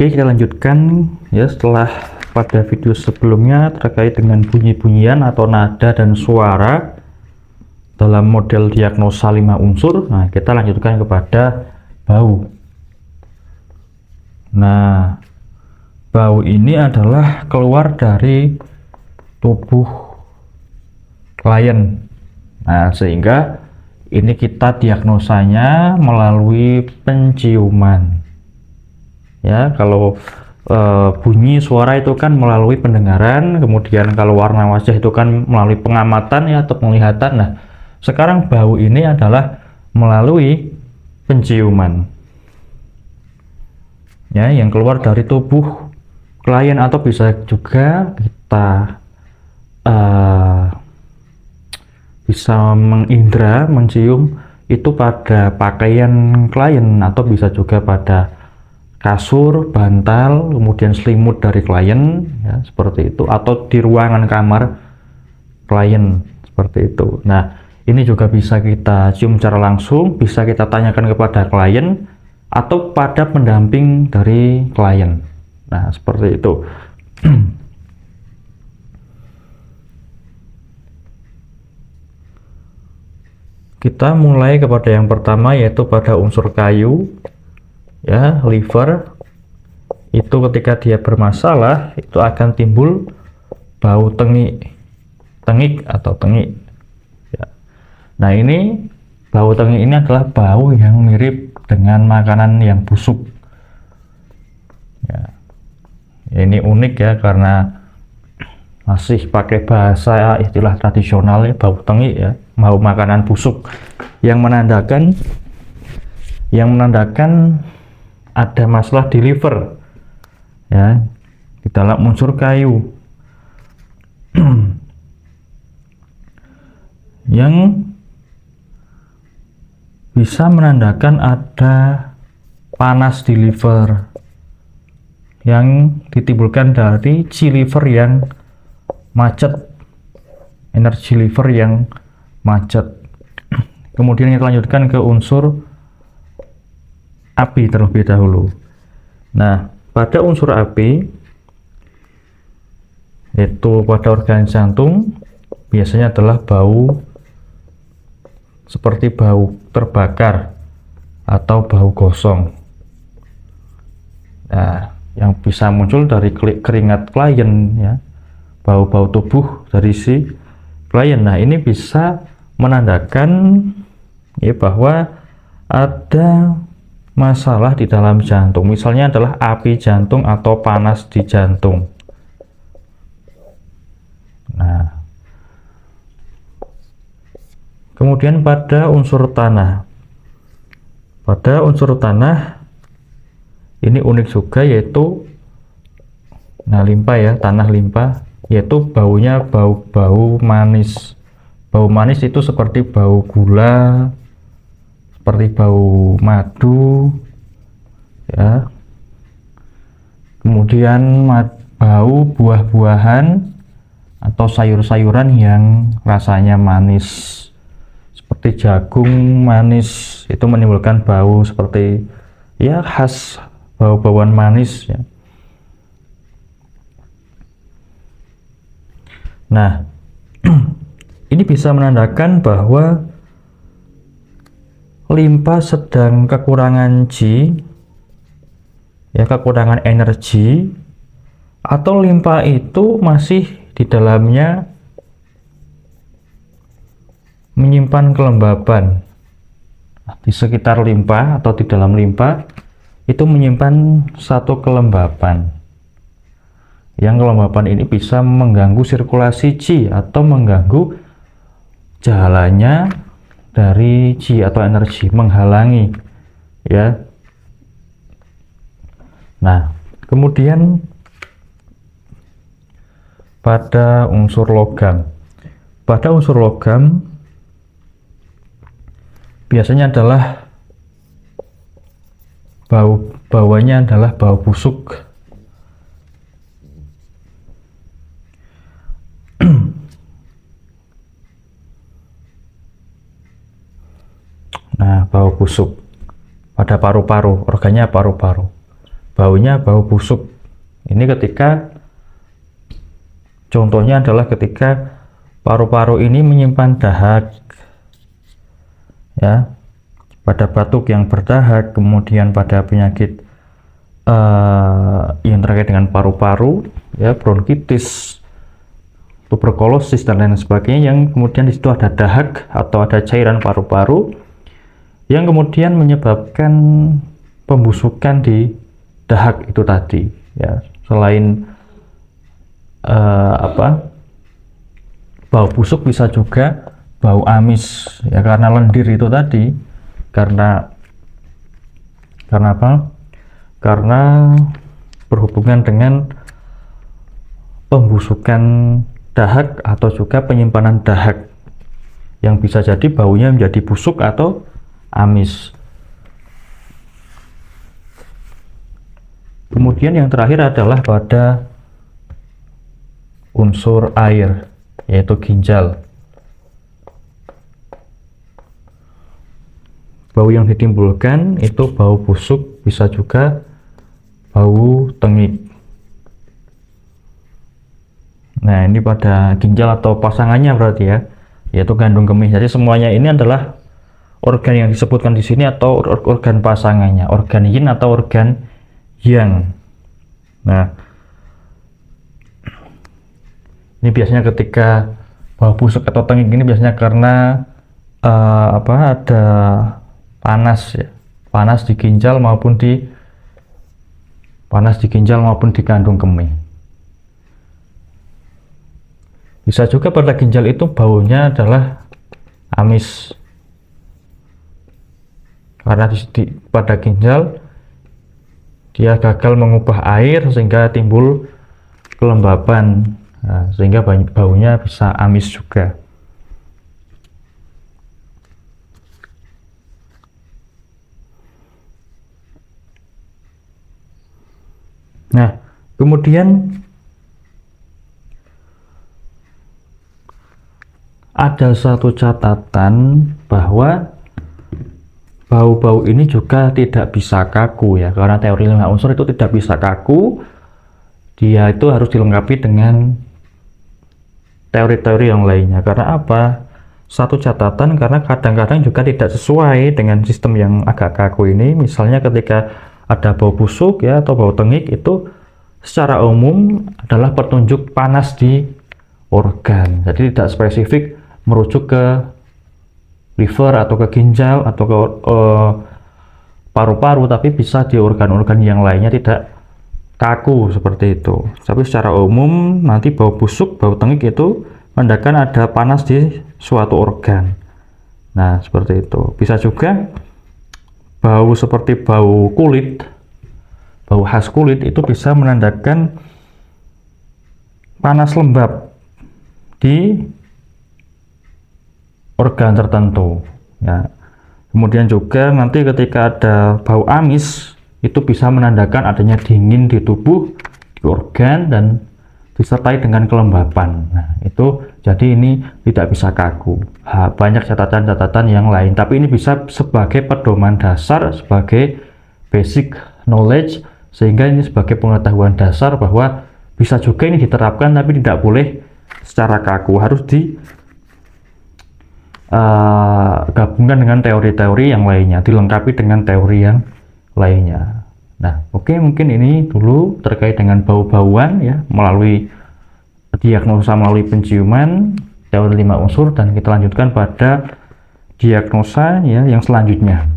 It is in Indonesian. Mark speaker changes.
Speaker 1: Oke, kita lanjutkan ya setelah pada video sebelumnya terkait dengan bunyi-bunyian atau nada dan suara dalam model diagnosa 5 unsur. Nah, kita lanjutkan kepada bau. Nah, bau ini adalah keluar dari tubuh klien. Nah, sehingga ini kita diagnosanya melalui penciuman. Ya, kalau bunyi suara itu kan melalui pendengaran, kemudian kalau warna wajah itu kan melalui pengamatan ya atau penglihatan. Nah, sekarang bau ini adalah melalui penciuman. Ya, yang keluar dari tubuh klien atau bisa juga kita bisa mengindra, mencium itu pada pakaian klien atau bisa juga pada kasur, bantal, kemudian selimut dari klien ya, seperti itu, atau di ruangan kamar klien seperti itu. Nah, ini juga bisa kita cium secara langsung, bisa kita tanyakan kepada klien atau pada pendamping dari klien. Nah, seperti itu. Kita mulai kepada yang pertama, yaitu pada unsur kayu ya, liver. Itu ketika dia bermasalah itu akan timbul bau tengik atau tengik ya. Nah, ini bau tengik ini adalah bau yang mirip dengan makanan yang busuk ya. Ini unik ya, karena masih pakai bahasa istilah tradisional ya, bau tengik ya, bau makanan busuk, yang menandakan ada masalah di liver ya, di dalam unsur kayu. Yang bisa menandakan ada panas di liver yang ditimbulkan dari G liver yang macet, energi liver yang macet. Kemudian kita lanjutkan ke unsur api terlebih dahulu. Nah, pada unsur api yaitu pada organ jantung biasanya adalah bau seperti bau terbakar atau bau gosong. Nah, yang bisa muncul dari keringat klien ya, bau-bau tubuh dari si klien. Nah, ini bisa menandakan ya bahwa ada masalah di dalam jantung, misalnya adalah api jantung atau panas di jantung. Nah, kemudian pada unsur tanah ini unik juga, yaitu limpa ya, tanah limpa, yaitu baunya bau manis. Bau manis itu seperti bau gula, seperti bau madu ya. Kemudian bau buah-buahan atau sayur-sayuran yang rasanya manis, seperti jagung manis, itu menimbulkan bau seperti ya khas bau-bauan manis ya. Nah, ini bisa menandakan bahwa limpa sedang kekurangan G ya, kekurangan energi, atau limpa itu masih di dalamnya menyimpan kelembaban. Di sekitar limpa atau di dalam limpa itu menyimpan satu kelembaban, yang kelembaban ini bisa mengganggu sirkulasi Qi atau mengganggu jalannya dari Qi atau energi, menghalangi ya. Nah, kemudian pada unsur logam biasanya adalah baunya adalah bau busuk. Nah, bau busuk pada paru-paru, organnya paru-paru. baunya bau busuk. Ini ketika contohnya adalah ketika paru-paru ini menyimpan dahak, ya, pada batuk yang berdahak, kemudian pada penyakit yang terkait dengan paru-paru, ya, bronkitis, tuberkulosis dan lain sebagainya, yang kemudian di situ ada dahak atau ada cairan paru-paru yang kemudian menyebabkan pembusukan di dahak itu tadi, ya. Selain bau busuk, bisa juga bau amis, ya, karena lendir itu tadi, karena apa? Karena berhubungan dengan pembusukan dahak atau juga penyimpanan dahak, yang bisa jadi baunya menjadi busuk atau amis. Kemudian yang terakhir adalah pada unsur air, yaitu ginjal. Bau yang ditimbulkan itu bau busuk, bisa juga bau tengik. Nah, ini pada ginjal atau pasangannya berarti, ya, yaitu gandum kemih. Jadi semuanya ini adalah organ yang disebutkan di sini atau organ pasangannya, organ yin atau organ yang. Nah, ini biasanya ketika bau busuk atau tengik ini biasanya karena ada panas, ya, panas di ginjal maupun di kandung kemih. Bisa juga pada ginjal itu baunya adalah amis, karena pada ginjal dia gagal mengubah air sehingga timbul kelembapan, nah, sehingga baunya bisa amis juga. Nah, kemudian ada satu catatan bahwa bau-bau ini juga tidak bisa kaku, ya, karena teori 5 unsur itu tidak bisa kaku. Dia itu harus dilengkapi dengan teori-teori yang lainnya. Karena apa? Satu catatan, karena kadang-kadang juga tidak sesuai dengan sistem yang agak kaku ini. Misalnya ketika ada bau busuk, ya, atau bau tengik, itu secara umum adalah petunjuk panas di organ. Jadi tidak spesifik merujuk ke liver atau ke ginjal atau ke paru-paru, tapi bisa di organ-organ yang lainnya, tidak kaku seperti itu. Tapi secara umum nanti bau busuk, bau tengik itu menandakan ada panas di suatu organ. Nah, seperti itu. Bisa juga bau seperti bau kulit, bau khas kulit, itu bisa menandakan panas lembab di organ tertentu, ya. Kemudian juga nanti ketika ada bau amis, itu bisa menandakan adanya dingin di tubuh, di organ, dan disertai dengan kelembapan. Nah, itu jadi ini tidak bisa kaku. Banyak catatan-catatan yang lain, tapi ini bisa sebagai pedoman dasar, sebagai basic knowledge, sehingga ini sebagai pengetahuan dasar bahwa bisa juga ini diterapkan, tapi tidak boleh secara kaku, harus gabungkan dengan teori-teori yang lainnya, dilengkapi dengan teori yang lainnya. Nah, oke, mungkin ini dulu terkait dengan bau-bauan, ya, melalui diagnosa melalui penciuman, teori 5 unsur, dan kita lanjutkan pada diagnosa, ya, yang selanjutnya.